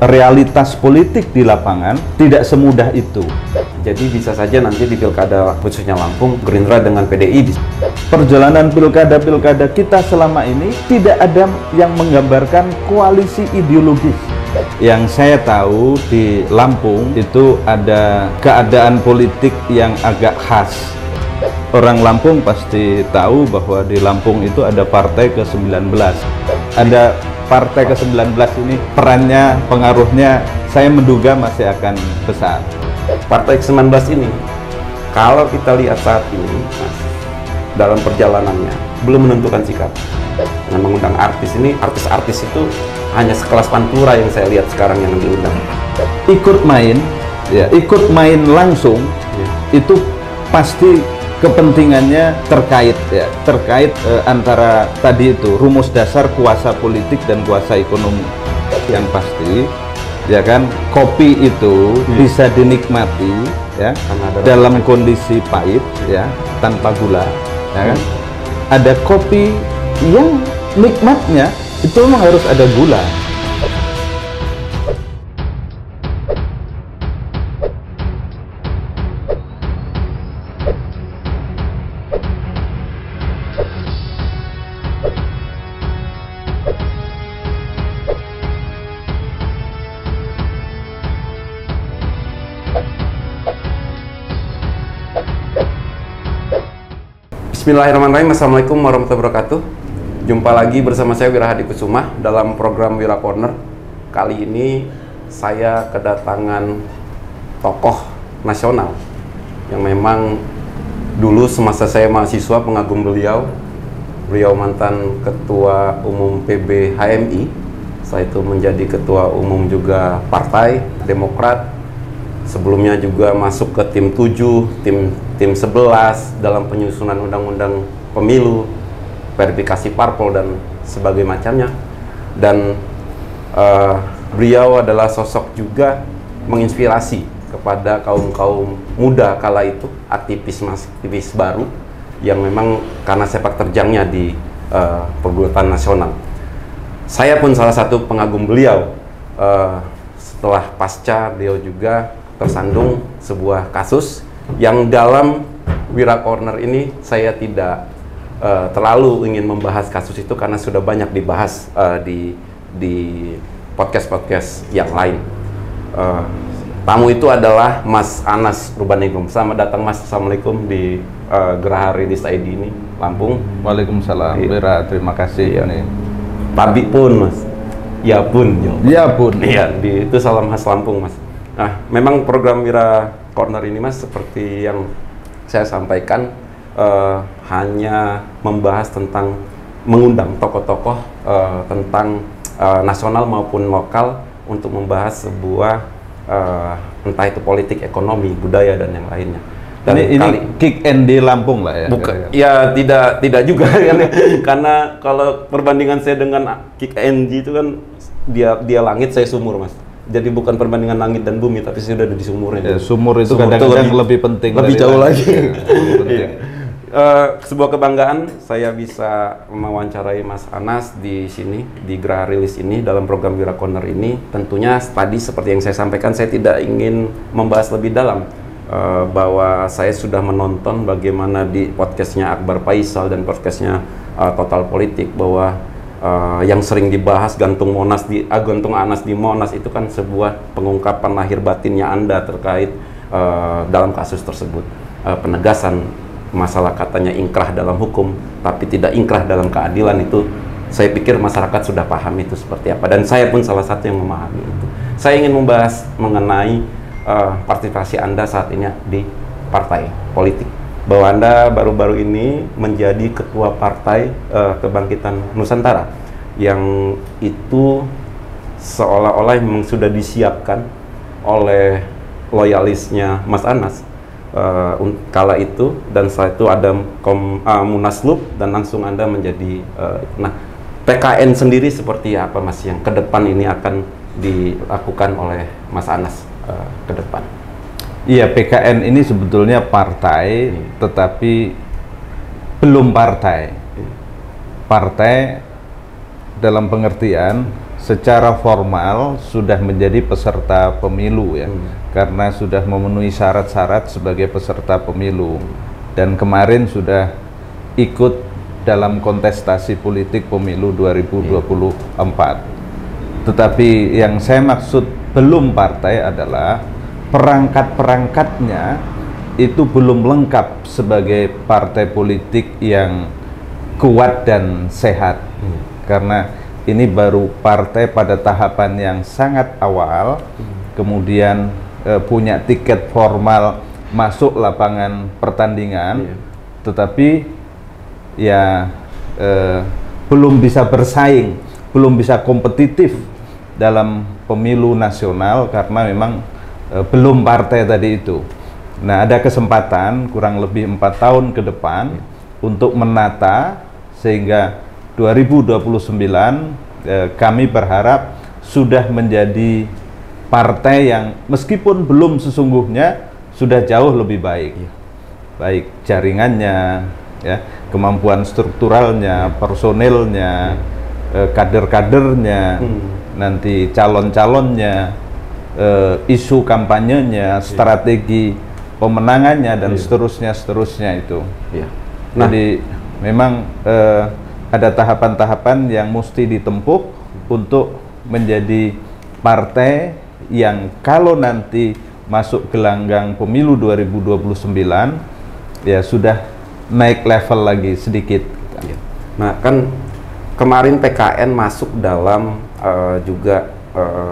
realitas politik di lapangan tidak semudah itu. Jadi bisa saja nanti di pilkada khususnya Lampung, Gerindra dengan PDI. Perjalanan pilkada-pilkada kita selama ini tidak ada yang menggambarkan koalisi ideologis. Yang saya tahu di Lampung itu ada keadaan politik yang agak khas. Orang Lampung pasti tahu bahwa di Lampung itu ada partai ke-19. Ada partai ke-19 ini perannya, pengaruhnya saya menduga masih akan besar. Partai ke-19 ini, kalau kita lihat saat ini, Mas, dalam perjalanannya belum menentukan sikap. Dengan mengundang artis ini, artis-artis itu hanya sekelas Pantura yang saya lihat sekarang yang diundang. Ikut main, ya, ikut main langsung, itu pasti kepentingannya terkait, ya, terkait antara tadi itu rumus dasar kuasa politik dan kuasa ekonomi. Yang pasti, ya kan, kopi itu bisa dinikmati, ya, dalam kondisi pahit, ya, tanpa gula, ya kan. Ada kopi yang nikmatnya itu memang harus ada gula. Bismillahirrahmanirrahim. Assalamualaikum warahmatullahi wabarakatuh. Jumpa lagi bersama saya Wira Hadi Kusuma dalam program Wira Corner. Kali ini saya kedatangan tokoh nasional yang memang dulu semasa saya mahasiswa pengagum beliau. Beliau mantan Ketua Umum PB HMI. Setelah itu menjadi Ketua Umum juga Partai Demokrat. Sebelumnya juga masuk ke tim 7, tim 11 dalam penyusunan undang-undang pemilu, verifikasi parpol dan sebagainya macamnya. Dan beliau adalah sosok juga menginspirasi kepada kaum muda kala itu, aktivis baru yang memang karena sepak terjangnya di pergulatan nasional. Saya pun salah satu pengagum beliau. Setelah pasca beliau juga tersandung sebuah kasus yang dalam Wira Corner ini saya tidak terlalu ingin membahas kasus itu karena sudah banyak dibahas di podcast-podcast yang lain. Tamu itu adalah Mas Anas Urbaningrum. Selamat datang Mas, Assalamualaikum di Geraha Rilis ID ini, Lampung. Waalaikumsalam, Wira, terima kasih. Iya. Tabi pun Mas, ya pun. Ya pun. Iya, itu salam khas Lampung Mas. Nah, memang program Wira Corner ini Mas, seperti yang saya sampaikan, hanya membahas tentang mengundang tokoh-tokoh tentang nasional maupun lokal untuk membahas sebuah entah itu politik, ekonomi, budaya dan yang lainnya. Dan ini kick and di Lampung lah ya? Bukan, ya tidak juga karena kalau perbandingan saya dengan kick and itu kan dia langit, saya sumur Mas. Jadi bukan perbandingan langit dan bumi, tapi sudah ada di sumurnya. Ya, sumur itu kadang-kadang lebih penting, lebih jauh lagi. Sebuah kebanggaan saya bisa mewawancarai Mas Anas di sini, di Geraha Rilis ini, dalam program Wira Corner ini. Tentunya tadi seperti yang saya sampaikan, saya tidak ingin membahas lebih dalam, bahwa saya sudah menonton bagaimana di podcastnya Akbar Faisal dan podcastnya Total Politik, bahwa yang sering dibahas gantung Anas di Monas itu kan sebuah pengungkapan lahir batinnya Anda terkait dalam kasus tersebut. Penegasan masalah katanya ingkrah dalam hukum tapi tidak ingkrah dalam keadilan, itu saya pikir masyarakat sudah paham itu seperti apa, dan saya pun salah satu yang memahami itu. Saya ingin membahas mengenai partisipasi Anda saat ini di partai politik, bahwa Anda baru-baru ini menjadi ketua Partai Kebangkitan Nusantara, yang itu seolah-olah memang sudah disiapkan oleh loyalisnya Mas Anas kala itu, dan setelah itu ada Munaslup dan langsung Anda menjadi nah, PKN sendiri seperti apa Mas yang ke depan ini akan dilakukan oleh Mas Anas ke depan? Iya, PKN ini sebetulnya partai, tetapi belum partai. Partai dalam pengertian secara formal sudah menjadi peserta pemilu ya, karena sudah memenuhi syarat-syarat sebagai peserta pemilu, dan kemarin sudah ikut dalam kontestasi politik pemilu 2024. Tetapi yang saya maksud belum partai adalah perangkat-perangkatnya itu belum lengkap sebagai partai politik yang kuat dan sehat. Karena ini baru partai pada tahapan yang sangat awal, kemudian punya tiket formal masuk lapangan pertandingan, tetapi ya belum bisa bersaing, belum bisa kompetitif dalam pemilu nasional karena memang belum partai tadi itu. Nah, ada kesempatan kurang lebih 4 tahun ke depan untuk menata, sehingga 2029 kami berharap sudah menjadi partai yang meskipun belum sesungguhnya sudah jauh lebih baik, baik jaringannya, ya, kemampuan strukturalnya, personilnya, kader-kadernya, nanti calon-calonnya, isu kampanyenya, strategi pemenangannya, dan seterusnya itu. Nah, jadi memang ada tahapan-tahapan yang mesti ditempuh untuk menjadi partai yang kalau nanti masuk gelanggang pemilu 2029 ya sudah naik level lagi sedikit. Nah, kan kemarin PKN masuk dalam juga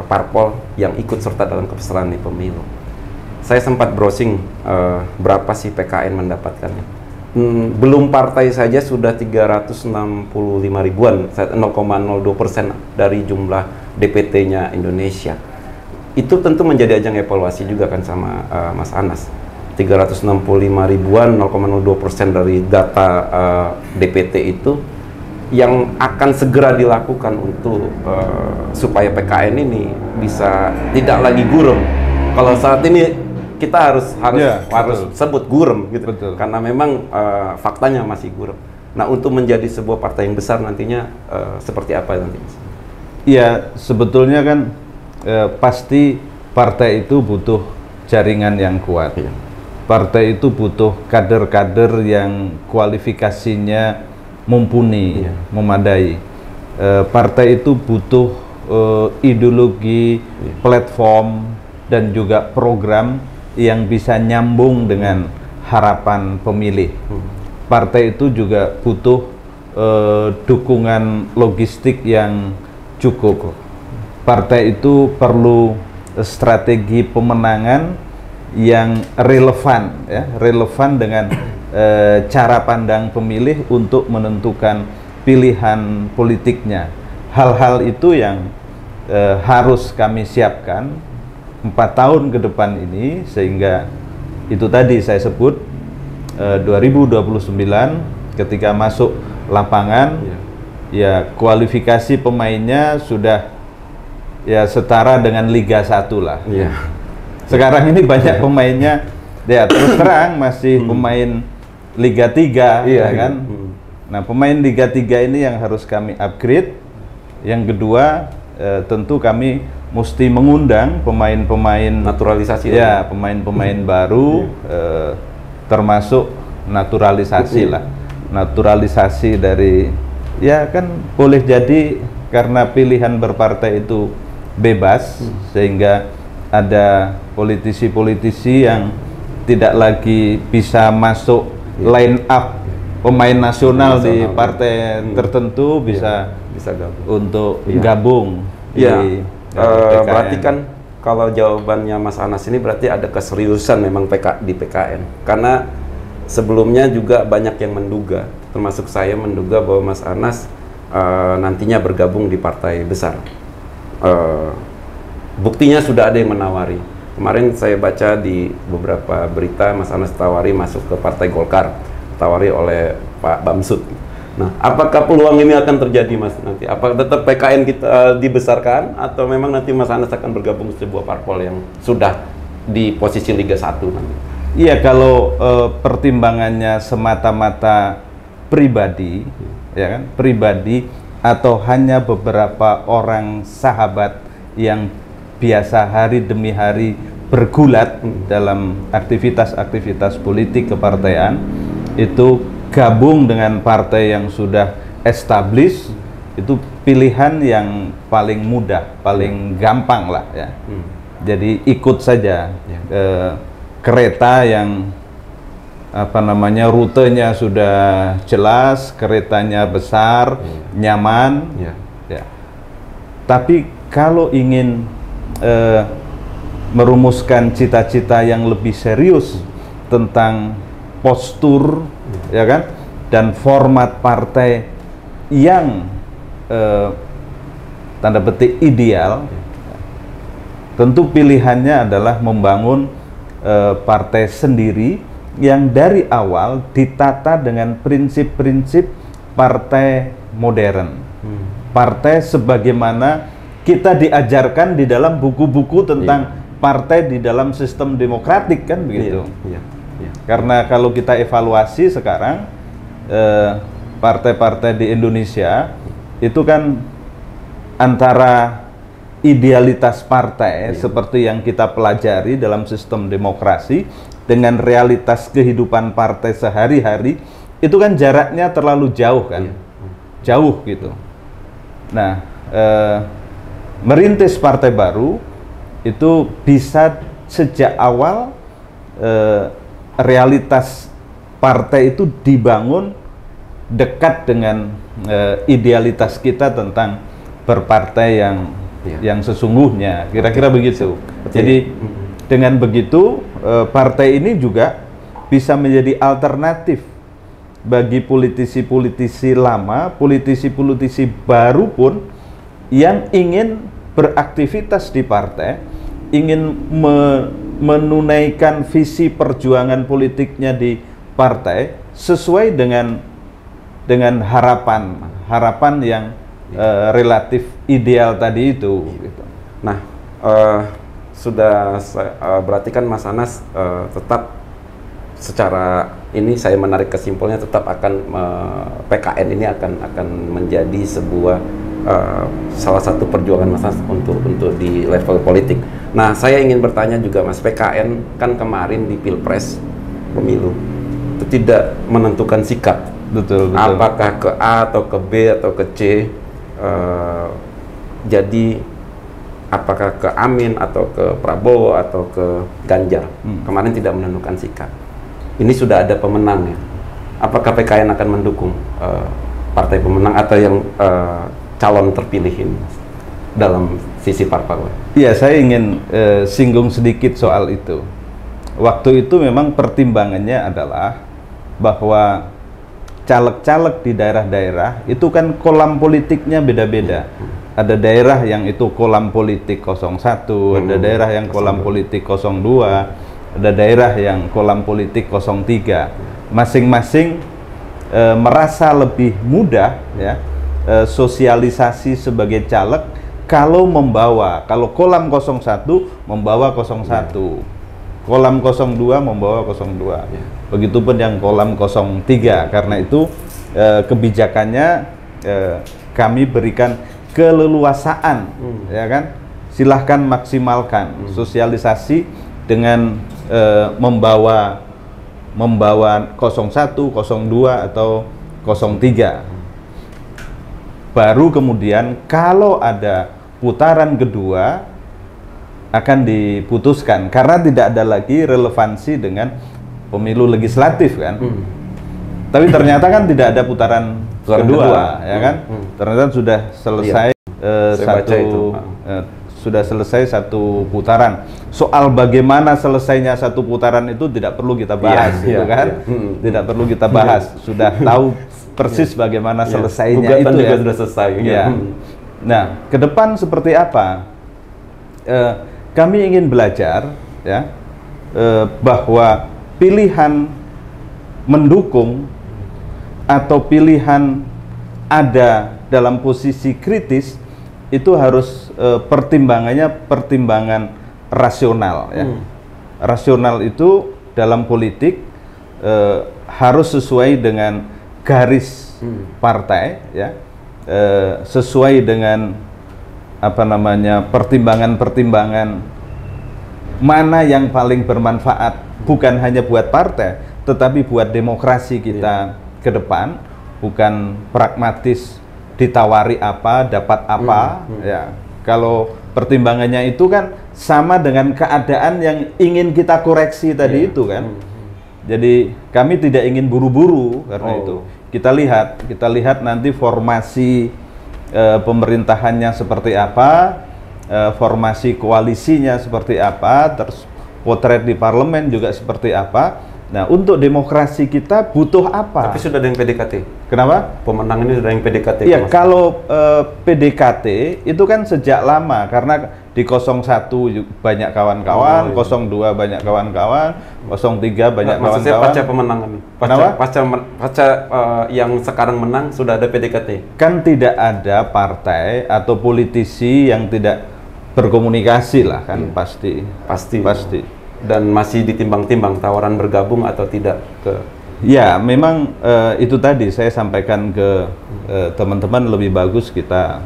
parpol yang ikut serta dalam kepesertaan di pemilu. Saya sempat browsing berapa sih PKN mendapatkannya. Belum partai saja sudah 365 ribuan, 0,02% dari jumlah DPT-nya Indonesia. Itu tentu menjadi ajang evaluasi juga kan sama Mas Anas. 365 ribuan, 0,02% dari data DPT itu yang akan segera dilakukan untuk supaya PKN ini bisa tidak lagi gurem. Kalau saat ini kita harus sebut gurem gitu, karena memang faktanya masih gurem. Nah, untuk menjadi sebuah partai yang besar nantinya seperti apa nanti? Ya, sebetulnya kan pasti partai itu butuh jaringan yang kuat. Partai itu butuh kader-kader yang kualifikasinya mumpuni, memadai. Partai itu butuh ideologi, platform, dan juga program yang bisa nyambung dengan harapan pemilih. Partai itu juga butuh dukungan logistik yang cukup. Partai itu perlu strategi pemenangan yang relevan, ya, relevan dengan cara pandang pemilih untuk menentukan pilihan politiknya. Hal-hal itu yang harus kami siapkan 4 tahun ke depan ini, sehingga itu tadi saya sebut 2029 ketika masuk lapangan, ya kualifikasi pemainnya sudah ya setara dengan Liga 1 lah. Sekarang ini banyak pemainnya ya terus terang masih pemain Liga 3, ya kan. Nah, pemain Liga 3 ini yang harus kami upgrade. Yang kedua, tentu kami mesti mengundang pemain-pemain naturalisasi, ya, pemain-pemain baru, termasuk naturalisasi lah, naturalisasi dari, ya kan boleh jadi karena pilihan berpartai itu bebas, sehingga ada politisi-politisi yang tidak lagi bisa masuk line up pemain nasional di partai tertentu, bisa gabung. Untuk gabung. Berarti kan kalau jawabannya Mas Anas ini berarti ada keseriusan memang di PKN, karena sebelumnya juga banyak yang menduga, termasuk saya menduga bahwa Mas Anas nantinya bergabung di partai besar. Buktinya sudah ada yang menawari. Kemarin saya baca di beberapa berita Mas Anas tawari masuk ke Partai Golkar, tawari oleh Pak Bamsud. Nah, apakah peluang ini akan terjadi, Mas, nanti? Apakah tetap PKN kita dibesarkan, atau memang nanti Mas Anas akan bergabung di sebuah parpol yang sudah di posisi Liga 1 nanti? Iya, kalau pertimbangannya semata-mata pribadi, ya kan, pribadi atau hanya beberapa orang sahabat yang biasa hari demi hari bergulat dalam aktivitas-aktivitas politik kepartaian itu gabung dengan partai yang sudah established, itu pilihan yang paling mudah, paling gampang lah ya. Jadi ikut saja kereta yang rutenya sudah jelas, keretanya besar, nyaman. Ya. Tapi kalau ingin merumuskan cita-cita yang lebih serius tentang postur, ya kan, dan format partai yang tanda petik ideal, tentu pilihannya adalah membangun partai sendiri yang dari awal ditata dengan prinsip-prinsip partai modern, partai sebagaimana kita diajarkan di dalam buku-buku tentang partai di dalam sistem demokratik, kan begitu. Karena kalau kita evaluasi sekarang partai-partai di Indonesia itu kan antara idealitas partai seperti yang kita pelajari dalam sistem demokrasi dengan realitas kehidupan partai sehari-hari itu kan jaraknya terlalu jauh kan, jauh gitu. Nah, merintis partai baru itu bisa sejak awal realitas partai itu dibangun dekat dengan idealitas kita tentang berpartai yang sesungguhnya, kira-kira begitu. Jadi dengan begitu partai ini juga bisa menjadi alternatif bagi politisi-politisi lama, politisi-politisi baru pun yang ingin beraktivitas di partai, ingin menunaikan visi perjuangan politiknya di partai sesuai dengan harapan yang relatif ideal tadi itu. Gitu. Nah, berarti kan Mas Anas tetap secara ini saya menarik kesimpulannya tetap akan PKN ini akan menjadi sebuah salah satu perjuangan Mas Anas untuk di level politik. Nah, saya ingin bertanya juga Mas, PKN kan kemarin di Pilpres pemilu itu tidak menentukan sikap. Betul. Apakah ke A atau ke B atau ke C. Jadi apakah ke Amin atau ke Prabowo atau ke Ganjar, kemarin tidak menentukan sikap. Ini sudah ada pemenang ya. Apakah PKN akan mendukung partai pemenang atau yang calon terpilih ini dalam sisi parpol? Iya, saya ingin singgung sedikit soal itu. Waktu itu memang pertimbangannya adalah bahwa caleg-caleg di daerah-daerah itu kan kolam politiknya beda-beda. Ada daerah yang itu kolam politik 01, ada daerah yang kolam politik 02, ada daerah yang kolam politik 03. Masing-masing merasa lebih mudah ya sosialisasi sebagai caleg kalau kolam 01 membawa 01, kolam 02 membawa 02. Begitupun yang kolam 03. Karena itu kebijakannya kami berikan keleluasaan, ya kan? Silahkan maksimalkan sosialisasi dengan membawa 01, 02 atau 03. Baru kemudian kalau ada putaran kedua akan diputuskan, karena tidak ada lagi relevansi dengan pemilu legislatif kan. Tapi ternyata kan tidak ada putaran kedua, ya kan. Ternyata sudah selesai sudah selesai satu putaran. Soal bagaimana selesainya satu putaran itu tidak perlu kita bahas, gitu kan? Tidak perlu kita bahas. Sudah tahu persis bagaimana selesainya itu juga sudah selesai. Nah, ke depan seperti apa? Kami ingin belajar, ya, bahwa pilihan mendukung atau pilihan ada dalam posisi kritis itu harus pertimbangan rasional, ya. Rasional itu dalam politik harus sesuai dengan garis partai, ya. sesuai dengan apa namanya pertimbangan-pertimbangan mana yang paling bermanfaat, bukan hanya buat partai, tetapi buat demokrasi kita ke depan, bukan pragmatis ditawari apa dapat apa. Ya, kalau pertimbangannya itu kan sama dengan keadaan yang ingin kita koreksi tadi itu kan. Jadi kami tidak ingin buru-buru karena itu. Kita lihat nanti formasi pemerintahannya seperti apa, formasi koalisinya seperti apa, terus potret di parlemen juga seperti apa. Nah, untuk demokrasi kita butuh apa? Tapi sudah ada yang PDKT. Kenapa? Pemenang ini sudah yang PDKT. Iya, kalau PDKT itu kan sejak lama, karena di 01 banyak kawan-kawan, 02 banyak kawan-kawan, 03 banyak kawan-kawan. Maksud saya pasca pemenangan. Pasca yang sekarang menang sudah ada PDKT. Kan tidak ada partai atau politisi yang tidak berkomunikasi lah kan, pasti. Dan masih ditimbang-timbang tawaran bergabung atau tidak ke. Ya, memang itu tadi saya sampaikan ke teman-teman, lebih bagus kita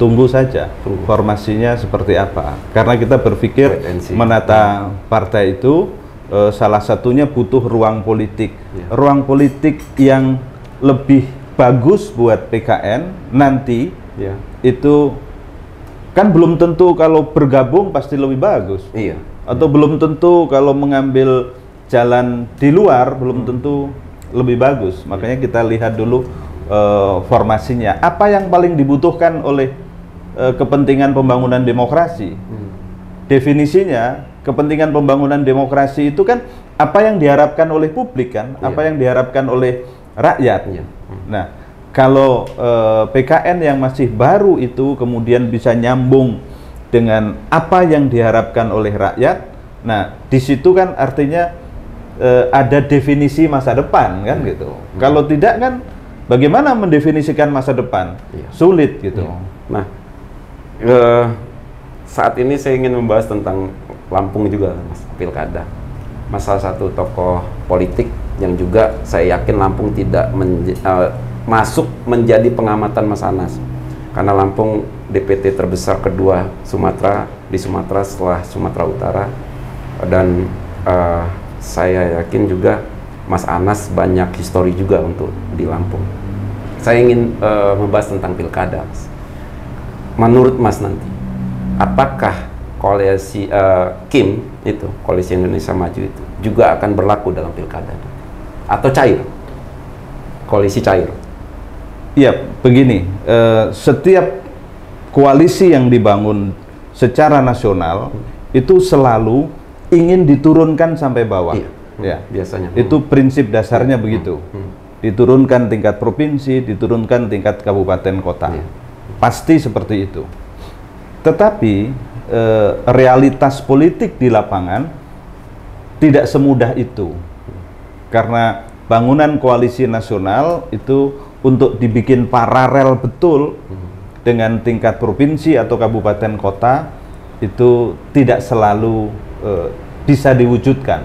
tunggu saja formasinya seperti apa. Karena kita berpikir menata partai itu salah satunya butuh ruang politik. Ruang politik yang lebih bagus buat PKN nanti itu kan belum tentu kalau bergabung pasti lebih bagus. Iya. Atau belum tentu kalau mengambil jalan di luar belum tentu lebih bagus. Makanya kita lihat dulu formasinya. Apa yang paling dibutuhkan oleh kepentingan pembangunan demokrasi? Definisinya kepentingan pembangunan demokrasi itu kan apa yang diharapkan oleh publik kan, apa yang diharapkan oleh rakyat. Nah, kalau PKN yang masih baru itu kemudian bisa nyambung dengan apa yang diharapkan oleh rakyat, nah di situ kan artinya ada definisi masa depan kan gitu. Kalau tidak kan bagaimana mendefinisikan masa depan? Sulit gitu. Nah, saat ini saya ingin membahas tentang Lampung juga, Mas, pilkada. Mas salah satu tokoh politik yang juga saya yakin Lampung tidak masuk menjadi pengamatan Mas Anas, karena Lampung DPT terbesar kedua di Sumatera setelah Sumatera Utara, dan saya yakin juga Mas Anas banyak histori juga untuk di Lampung. Saya ingin membahas tentang pilkada, Mas. Menurut Mas nanti, apakah koalisi KIM itu, Koalisi Indonesia Maju itu juga akan berlaku dalam pilkada atau cair? Koalisi cair? Iya, begini, setiap koalisi yang dibangun secara nasional itu selalu ingin diturunkan sampai bawah. Ya, biasanya. Itu prinsip dasarnya begitu. Diturunkan tingkat provinsi, diturunkan tingkat kabupaten kota. Pasti seperti itu. Tetapi realitas politik di lapangan tidak semudah itu. Karena bangunan koalisi nasional itu untuk dibikin paralel betul dengan tingkat provinsi atau kabupaten kota itu tidak selalu bisa diwujudkan,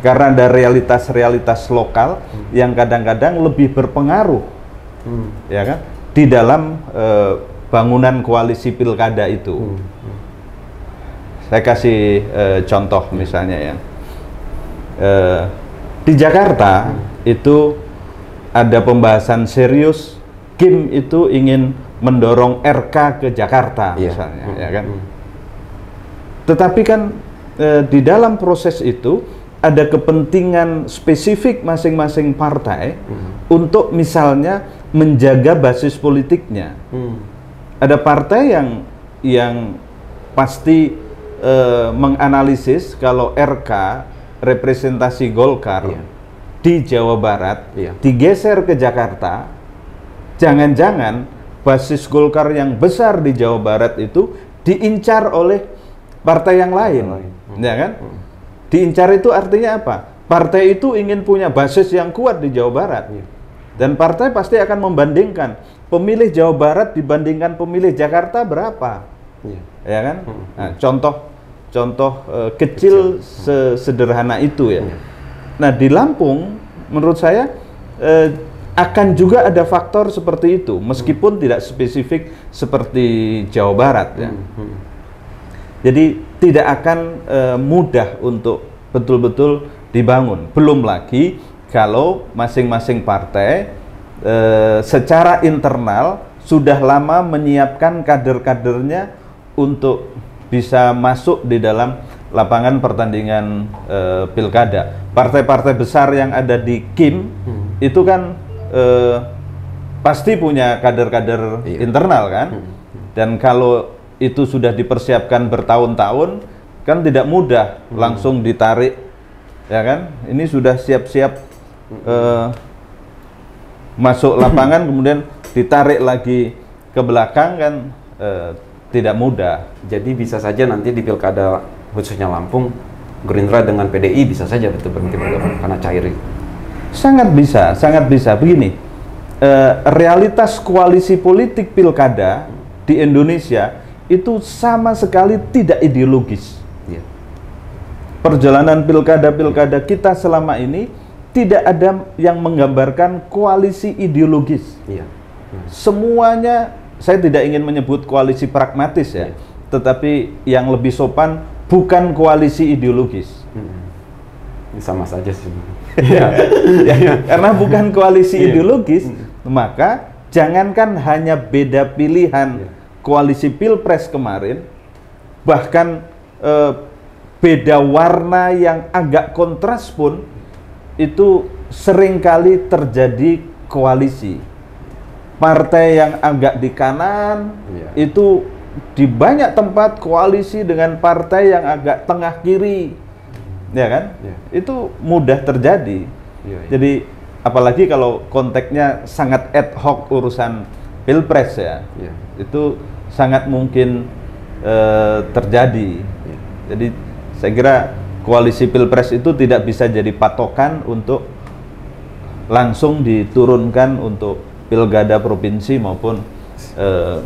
karena ada realitas-realitas lokal yang kadang-kadang lebih berpengaruh, ya kan, di dalam bangunan koalisi pilkada itu. Saya kasih contoh misalnya ya, di Jakarta itu ada pembahasan serius, KIM itu ingin mendorong RK ke Jakarta misalnya, ya kan. Tetapi kan di dalam proses itu ada kepentingan spesifik masing-masing partai untuk misalnya menjaga basis politiknya. Ada partai yang pasti menganalisis kalau RK representasi Golkar di Jawa Barat digeser ke Jakarta, jangan-jangan basis Golkar yang besar di Jawa Barat itu diincar oleh partai yang lain, ya kan? Diincar itu artinya apa? Partai itu ingin punya basis yang kuat di Jawa Barat, dan partai pasti akan membandingkan pemilih Jawa Barat dibandingkan pemilih Jakarta berapa, ya kan? Nah, contoh kecil sesederhana itu ya. Nah, di Lampung menurut saya akan juga ada faktor seperti itu, meskipun tidak spesifik seperti Jawa Barat ya. Jadi tidak akan mudah untuk betul-betul dibangun. Belum lagi kalau masing-masing partai secara internal sudah lama menyiapkan kader-kadernya untuk bisa masuk di dalam lapangan pertandingan pilkada. Partai-partai besar yang ada di KIM itu kan pasti punya kader-kader internal kan, dan kalau itu sudah dipersiapkan bertahun-tahun kan tidak mudah langsung ditarik, ya kan? Ini sudah siap-siap masuk lapangan kemudian ditarik lagi ke belakang kan tidak mudah. Jadi bisa saja nanti di pilkada khususnya Lampung, Gerindra dengan PDI bisa saja betul berhenti bergabung karena cair. Sangat bisa. Begini, realitas koalisi politik pilkada di Indonesia itu sama sekali tidak ideologis. Perjalanan pilkada kita selama ini tidak ada yang menggambarkan koalisi ideologis. Semuanya, saya tidak ingin menyebut koalisi pragmatis ya, tetapi yang lebih sopan bukan koalisi ideologis. Sama saja sih. Karena bukan koalisi ideologis, maka jangankan hanya beda pilihan koalisi pilpres kemarin, bahkan beda warna yang agak kontras pun itu seringkali terjadi koalisi. Partai yang agak di kanan itu di banyak tempat koalisi dengan partai yang agak tengah kiri, ya kan? Itu mudah terjadi. Jadi apalagi kalau konteksnya sangat ad hoc urusan pilpres ya, itu sangat mungkin terjadi. Jadi saya kira koalisi pilpres itu tidak bisa jadi patokan untuk langsung diturunkan untuk pilkada provinsi maupun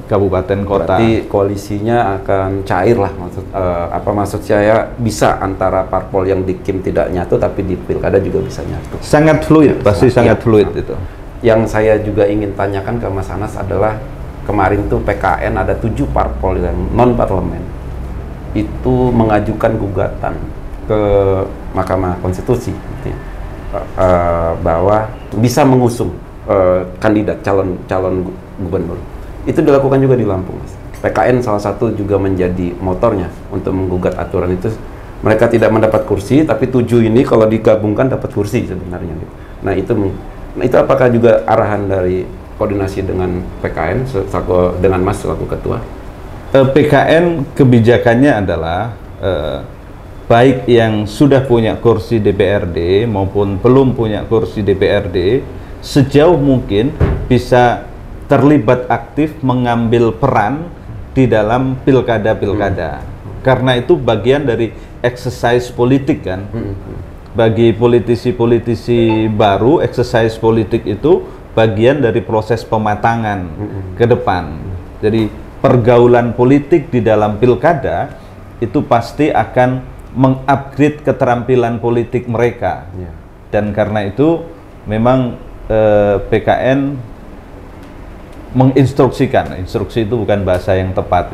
kabupaten kota. Berarti koalisinya akan cair lah, maksud saya bisa antara parpol yang di KIM tidak nyatu tapi di pilkada juga bisa nyatu. Sangat fluid, pasti sangat fluid itu. Yang saya juga ingin tanyakan ke Mas Anas adalah kemarin tuh PKN ada 7 parpol yang non parlemen itu mengajukan gugatan ke Mahkamah Konstitusi bahwa bisa mengusung kandidat calon gubernur. Itu dilakukan juga di Lampung, Mas. PKN salah satu juga menjadi motornya untuk menggugat aturan itu. Mereka tidak mendapat kursi, tapi 7 ini kalau digabungkan dapat kursi sebenarnya. Nah itu apakah juga arahan dari koordinasi dengan PKN dengan Mas selaku ketua? PKN kebijakannya adalah baik yang sudah punya kursi DPRD maupun belum punya kursi DPRD sejauh mungkin bisa terlibat aktif mengambil peran di dalam pilkada-pilkada. Karena itu bagian dari exercise politik kan. Bagi politisi-politisi baru, exercise politik itu bagian dari proses pematangan ke depan. Jadi pergaulan politik di dalam pilkada itu pasti akan mengupgrade keterampilan politik mereka. Dan karena itu memang PKN menginstruksikan, instruksi itu bukan bahasa yang tepat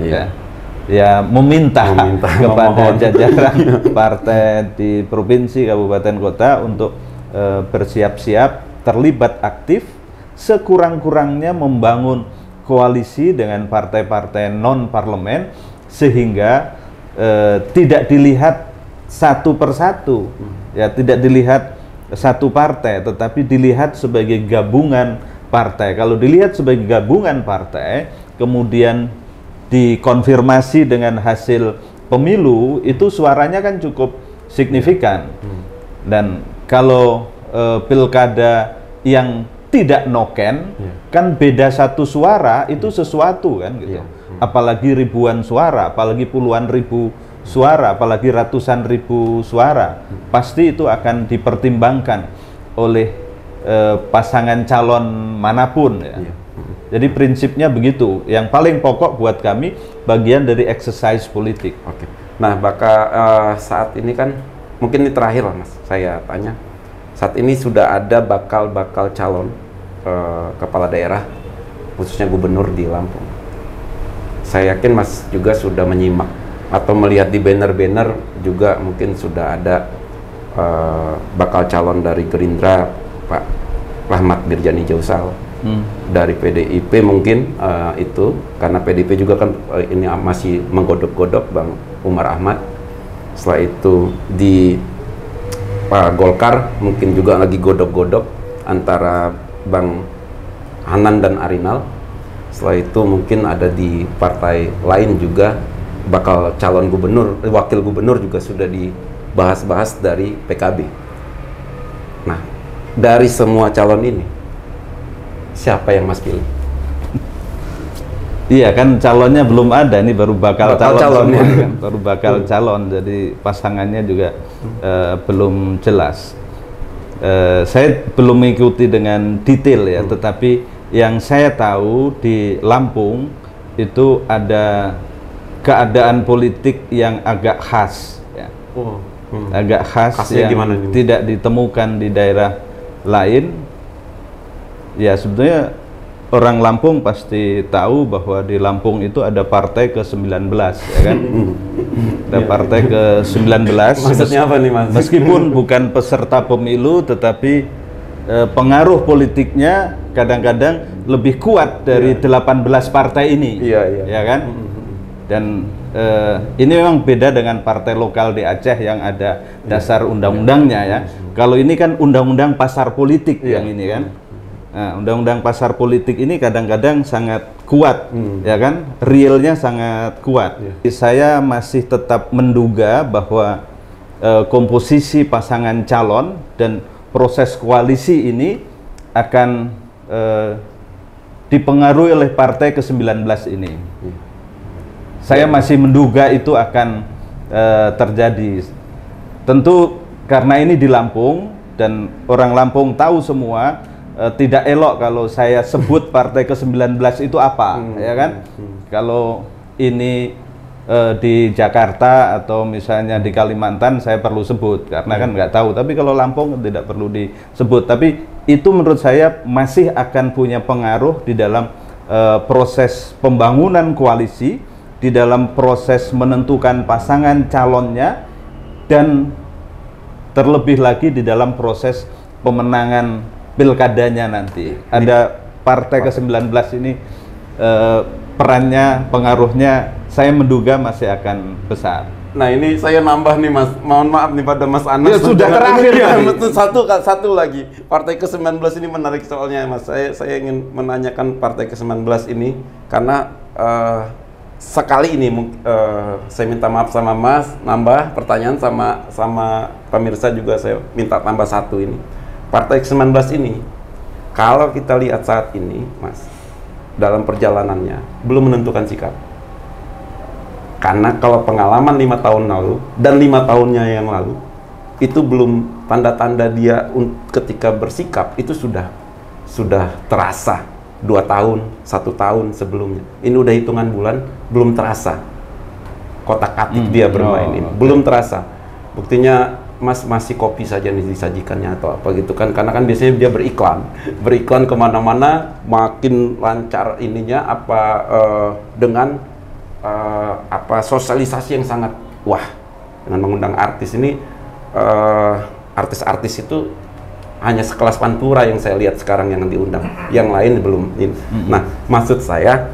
ya, meminta kepada jajaran partai di provinsi, kabupaten, kota untuk bersiap-siap terlibat aktif sekurang-kurangnya membangun koalisi dengan partai-partai non parlemen sehingga tidak dilihat satu persatu, ya tidak dilihat satu partai, tetapi dilihat sebagai gabungan partai. Kalau dilihat sebagai gabungan partai, kemudian dikonfirmasi dengan hasil pemilu, itu suaranya kan cukup signifikan. Dan kalau pilkada yang tidak noken, kan beda satu suara itu sesuatu kan gitu. Apalagi ribuan suara, apalagi puluhan ribu suara, apalagi ratusan ribu suara, pasti itu akan dipertimbangkan oleh pasangan calon manapun ya. Jadi prinsipnya begitu. Yang paling pokok buat kami bagian dari exercise politik. Oke. Nah, saat ini kan mungkin ini terakhir lah Mas, saya tanya. Saat ini sudah ada bakal calon kepala daerah, khususnya gubernur di Lampung. Saya yakin Mas juga sudah menyimak atau melihat di banner-banner juga mungkin sudah ada bakal calon dari Gerindra Pak Rahmat Birjani Jausal, dari PDIP mungkin itu karena PDIP juga kan ini masih menggodok-godok Bang Umar Ahmad. Setelah itu di Golkar mungkin juga lagi godok-godok antara Bang Hanan dan Arinal. Setelah itu mungkin ada di partai lain juga bakal calon gubernur, wakil gubernur juga sudah dibahas-bahas dari PKB. Nah, dari semua calon ini, siapa yang Mas pilih? Iya kan calonnya belum ada, ini baru bakal calon ya. kan? Baru bakal calon, jadi pasangannya juga belum jelas. Saya belum mengikuti dengan detail ya, tetapi yang saya tahu di Lampung itu ada keadaan politik yang agak khas, ya. Agak khas. Khasnya yang tidak ditemukan di daerah lain. Ya sebetulnya orang Lampung pasti tahu bahwa di Lampung itu ada partai ke-19, ya kan? Ada partai ke-19. Maksudnya apa nih Mas? Meskipun bukan peserta pemilu, tetapi pengaruh politiknya kadang-kadang lebih kuat dari 18 partai ini, ya kan? Dan ini memang beda dengan partai lokal di Aceh yang ada dasar undang-undangnya ya. Kalau ini kan undang-undang pasar politik yang ini kan. Nah, undang-undang pasar politik ini kadang-kadang sangat kuat, ya kan? Realnya sangat kuat. Saya masih tetap menduga bahwa komposisi pasangan calon dan proses koalisi ini akan dipengaruhi oleh partai ke-19 ini. Saya masih menduga itu akan terjadi. Tentu karena ini di Lampung dan orang Lampung tahu semua, tidak elok kalau saya sebut partai ke-19 itu apa, ya kan? Kalau ini di Jakarta atau misalnya di Kalimantan saya perlu sebut karena kan nggak tahu, tapi kalau Lampung tidak perlu disebut. Tapi itu menurut saya masih akan punya pengaruh di dalam proses pembangunan koalisi, di dalam proses menentukan pasangan calonnya, dan terlebih lagi di dalam proses pemenangan pilkadanya nanti. Ada partai ke-19 ini perannya, pengaruhnya saya menduga masih akan besar. Nah ini saya nambah nih Mas, mohon maaf nih pada Mas Anas. Ya sudah terakhir ya. Satu lagi, partai ke-19 ini menarik soalnya Mas. Saya ingin menanyakan partai ke-19 ini karena sekali ini saya minta maaf sama Mas, nambah pertanyaan sama pemirsa juga saya minta tambah satu ini. Partai ke-19 ini, kalau kita lihat saat ini Mas, dalam perjalanannya belum menentukan sikap. Karena kalau pengalaman 5 tahun lalu dan 5 tahunnya yang lalu itu belum tanda-tanda dia ketika bersikap itu sudah terasa 2 tahun, 1 tahun sebelumnya. Ini udah hitungan bulan belum terasa kotak-katik dia bermain ini, belum terasa. Buktinya Mas masih kopi saja nih disajikannya atau apa gitu kan, karena kan biasanya dia beriklan kemana-mana, makin lancar ininya dengan sosialisasi yang sangat wah, dengan mengundang artis ini. Artis-artis itu hanya sekelas Pantura yang saya lihat sekarang yang diundang, yang lain belum ini. Nah maksud saya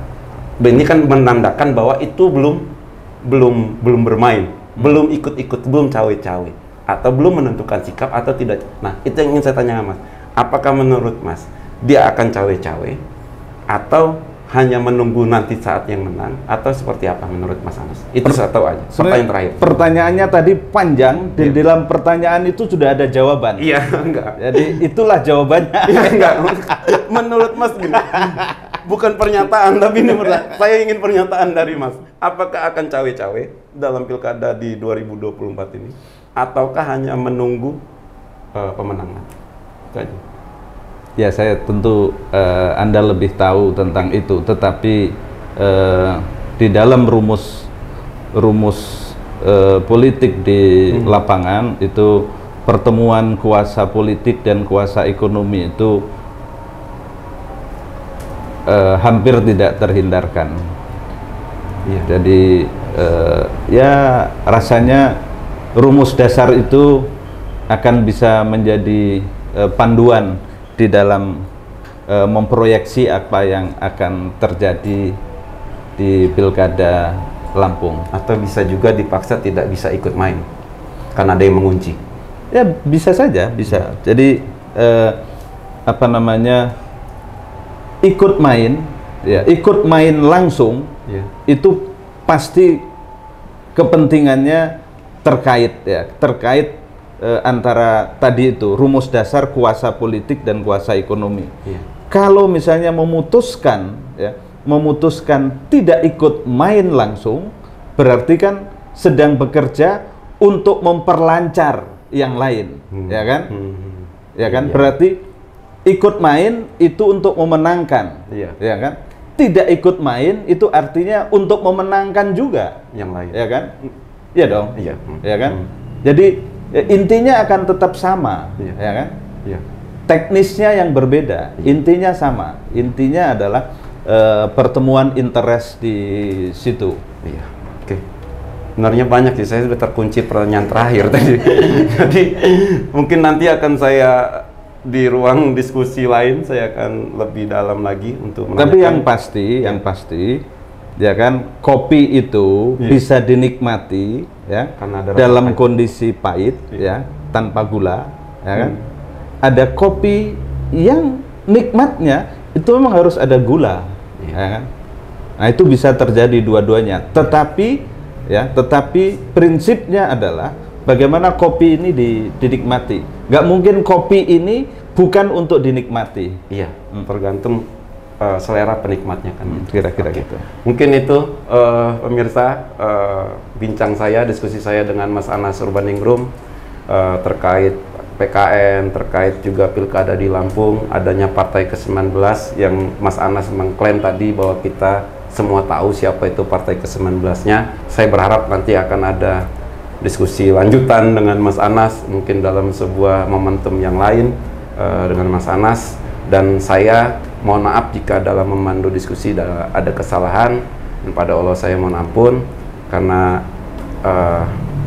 ini kan menandakan bahwa itu belum bermain, belum ikut-ikut, belum cawe-cawe, atau belum menentukan sikap atau tidak. Nah, itu yang ingin saya tanya Mas. Apakah menurut Mas dia akan cawe-cawe atau hanya menunggu nanti saat yang menang, atau seperti apa menurut Mas Anas? Itu saya tahu aja. Pertanyaan terakhir. Pertanyaannya tadi panjang, dan dalam pertanyaan itu sudah ada jawaban. Iya, enggak. Jadi itulah jawabannya. Iya, enggak. Menurut Mas gini. Bukan pernyataan, tapi ini saya ingin pernyataan dari Mas. Apakah akan cawe-cawe dalam pilkada di 2024 ini? Ataukah hanya menunggu pemenangan? Ya, saya tentu Anda lebih tahu tentang itu, tetapi di dalam rumus politik di lapangan itu pertemuan kuasa politik dan kuasa ekonomi itu hampir tidak terhindarkan. Iya. Jadi ya rasanya rumus dasar itu akan bisa menjadi panduan di dalam memproyeksi apa yang akan terjadi di Pilkada Lampung. Atau bisa juga dipaksa tidak bisa ikut main karena ada yang mengunci. Ya bisa saja, bisa. Jadi apa namanya, ikut main, ya ikut main langsung, Iya. itu pasti kepentingannya terkait, ya terkait antara tadi itu rumus dasar kuasa politik dan kuasa ekonomi. Iya. Kalau misalnya memutuskan, ya memutuskan tidak ikut main langsung, berarti kan sedang bekerja untuk memperlancar yang lain, ya kan? Ya kan? Iya. Berarti ikut main itu untuk memenangkan, Iya. ya kan? Tidak ikut main itu artinya untuk memenangkan juga, Yang lain. ya kan? Iya dong, Iya. ya kan? Jadi intinya akan tetap sama, Iya. ya kan? Iya. Teknisnya yang berbeda, intinya sama. Intinya adalah pertemuan interest di situ. Iya. Oke. Sebenarnya banyak sih, saya sudah terkunci pertanyaan terakhir tadi. Jadi mungkin nanti akan saya di ruang diskusi lain saya akan lebih dalam lagi untuk Tapi yang pasti, ya kan, kopi itu Iya. bisa dinikmati, ya, Karena ada rasa dalam pahit. kondisi pahit, Iya. ya, tanpa gula, ya kan. Ada kopi yang nikmatnya itu memang harus ada gula, Iya. ya kan. Nah itu bisa terjadi dua-duanya. Tetapi prinsipnya adalah bagaimana kopi ini dinikmati. Nggak mungkin kopi ini bukan untuk dinikmati. Iya, tergantung selera penikmatnya kan. Kira-kira Oke. gitu. Mungkin itu pemirsa bincang saya, diskusi saya dengan Mas Anas Urbaningrum terkait PKN, terkait juga pilkada di Lampung, adanya partai ke-19 yang Mas Anas mengklaim tadi bahwa kita semua tahu siapa itu partai ke-19-nya. Saya berharap nanti akan ada diskusi lanjutan dengan Mas Anas, mungkin dalam sebuah momentum yang lain dengan Mas Anas. Dan saya mohon maaf jika dalam memandu diskusi ada kesalahan, dan pada Allah saya mohon ampun, karena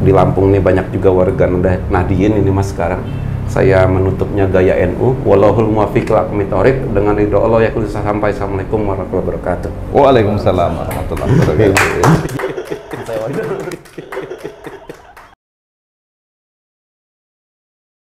di Lampung ini banyak juga warga Nahdien ini Mas sekarang. Saya menutupnya gaya NU. Wallahul muwaffiq ila aqwamit thoriq. Dengan ridho Allah ya kulis sampai. Assalamualaikum warahmatullahi wabarakatuh. Waalaikumsalam warahmatullahi wabarakatuh.